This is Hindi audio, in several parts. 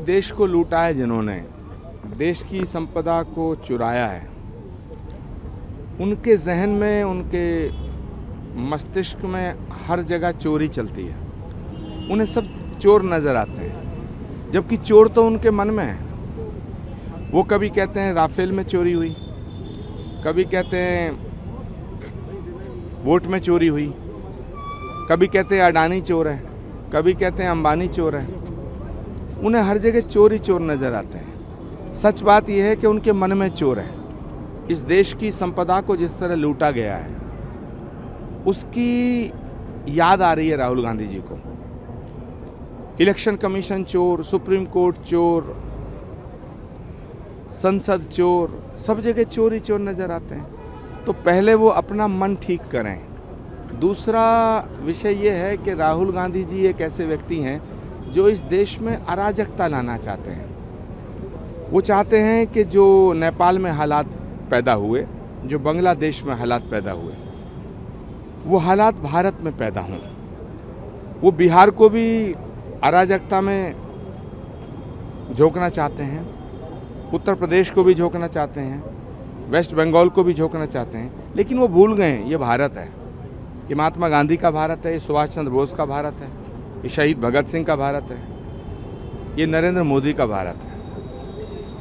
देश को लूटा है, जिन्होंने देश की संपदा को चुराया है, उनके जहन में, उनके मस्तिष्क में हर जगह चोरी चलती है। उन्हें सब चोर नजर आते हैं, जबकि चोर तो उनके मन में है। वो कभी कहते हैं राफेल में चोरी हुई, कभी कहते हैं वोट में चोरी हुई, कभी कहते हैं अडानी चोर है, कभी कहते हैं अंबानी चोर है। उन्हें हर जगह चोर ही चोर नजर आते हैं। सच बात यह है कि उनके मन में चोर है। इस देश की संपदा को जिस तरह लूटा गया है, उसकी याद आ रही है राहुल गांधी जी को। इलेक्शन कमीशन चोर, सुप्रीम कोर्ट चोर, संसद चोर, सब जगह चोर ही चोर नजर आते हैं। तो पहले वो अपना मन ठीक करें। दूसरा विषय ये है कि राहुल गांधी जी एक ऐसे व्यक्ति हैं जो इस देश में अराजकता लाना चाहते हैं। वो चाहते हैं कि जो नेपाल में हालात पैदा हुए, जो बांग्लादेश में हालात पैदा हुए, वो हालात भारत में पैदा हों। वो बिहार को भी अराजकता में झोंकना चाहते हैं, उत्तर प्रदेश को भी झोंकना चाहते हैं, वेस्ट बंगाल को भी झोंकना चाहते हैं। लेकिन वो भूल गए ये भारत है, ये महात्मा गांधी का भारत है, ये सुभाष चंद्र बोस का भारत है, ये शहीद भगत सिंह का भारत है, ये नरेंद्र मोदी का भारत है।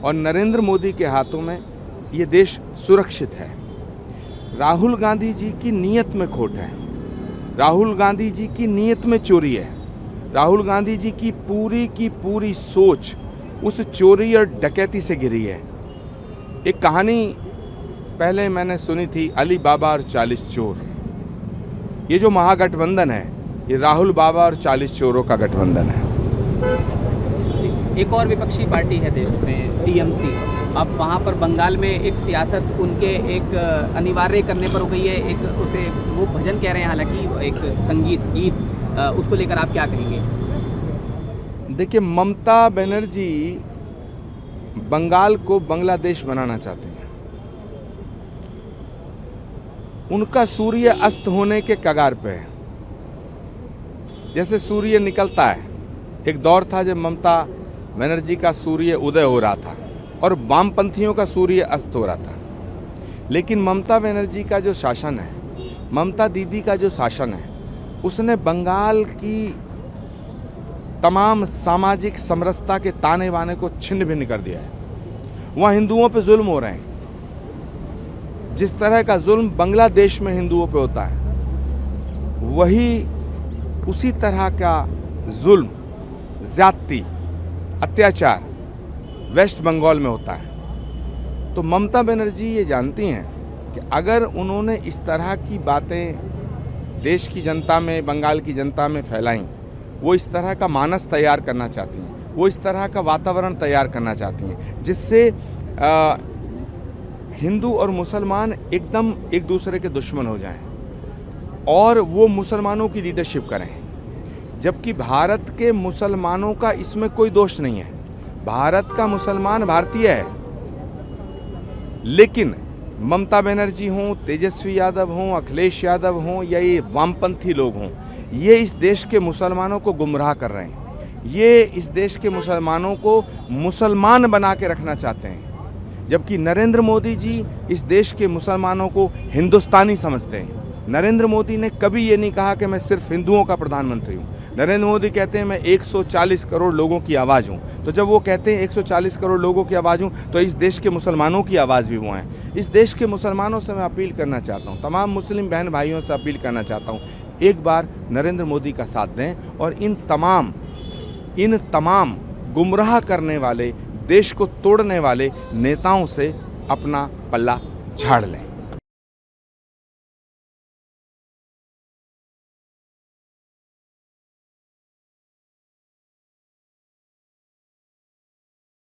और नरेंद्र मोदी के हाथों में ये देश सुरक्षित है। राहुल गांधी जी की नीयत में खोट है, राहुल गांधी जी की नीयत में चोरी है। राहुल गांधी जी की पूरी सोच उस चोरी और डकैती से घिरी है। एक कहानी पहले मैंने सुनी थी, अली बाबा और 40 चोर। ये जो महागठबंधन है, ये राहुल बाबा और 40 चोरों का गठबंधन है। एक और विपक्षी पार्टी है देश में, टीएमसी। अब वहाँ पर बंगाल में एक सियासत उनके एक अनिवार्य करने पर हो गई है। एक उसे वो भजन कह रहे हैं, हालांकि एक संगीत गीत, उसको लेकर आप क्या कहेंगे? देखिए, ममता बनर्जी बंगाल को बांग्लादेश बनाना चाहते हैं। उनका सूर्य अस्त होने के कगार पे है। जैसे सूर्य निकलता है, एक दौर था जब ममता बनर्जी का सूर्य उदय हो रहा था और वामपंथियों का सूर्य अस्त हो रहा था। लेकिन ममता बनर्जी का जो शासन है, ममता दीदी का जो शासन है, उसने बंगाल की तमाम सामाजिक समरसता के ताने बाने को छिन्न भिन्न कर दिया है। वहाँ हिंदुओं पे जुल्म हो रहे हैं। जिस तरह का जुल्म बांग्लादेश में हिंदुओं पे होता है, वही उसी तरह का जुल्म, ज्यादती, अत्याचार वेस्ट बंगाल में होता है। तो ममता बनर्जी ये जानती हैं कि अगर उन्होंने इस तरह की बातें देश की जनता में, बंगाल की जनता में फैलाई, वो इस तरह का मानस तैयार करना चाहती हैं, वो इस तरह का वातावरण तैयार करना चाहती हैं जिससे हिंदू और मुसलमान एकदम एक दूसरे के दुश्मन हो जाएं और वो मुसलमानों की लीडरशिप करें। जबकि भारत के मुसलमानों का इसमें कोई दोष नहीं है। भारत का मुसलमान भारतीय है। लेकिन ममता बनर्जी हों, तेजस्वी यादव हों, अखिलेश यादव हों या ये वामपंथी लोग हों, ये इस देश के मुसलमानों को गुमराह कर रहे हैं। ये इस देश के मुसलमानों को मुसलमान बना के रखना चाहते हैं। जबकि नरेंद्र मोदी जी इस देश के मुसलमानों को हिंदुस्तानी समझते हैं। नरेंद्र मोदी ने कभी ये नहीं कहा कि मैं सिर्फ हिंदुओं का प्रधानमंत्री हूँ। नरेंद्र मोदी कहते हैं मैं 140 करोड़ लोगों की आवाज़ हूँ। तो जब वो कहते हैं 140 करोड़ लोगों की आवाज़ हूँ, तो इस देश के मुसलमानों की आवाज़ भी वो हैं। इस देश के मुसलमानों से मैं अपील करना चाहता हूँ, तमाम मुस्लिम बहन भाइयों से अपील करना चाहता हूँ, एक बार नरेंद्र मोदी का साथ दें और इन तमाम गुमराह करने वाले, देश को तोड़ने वाले नेताओं से अपना पल्ला झाड़ लें।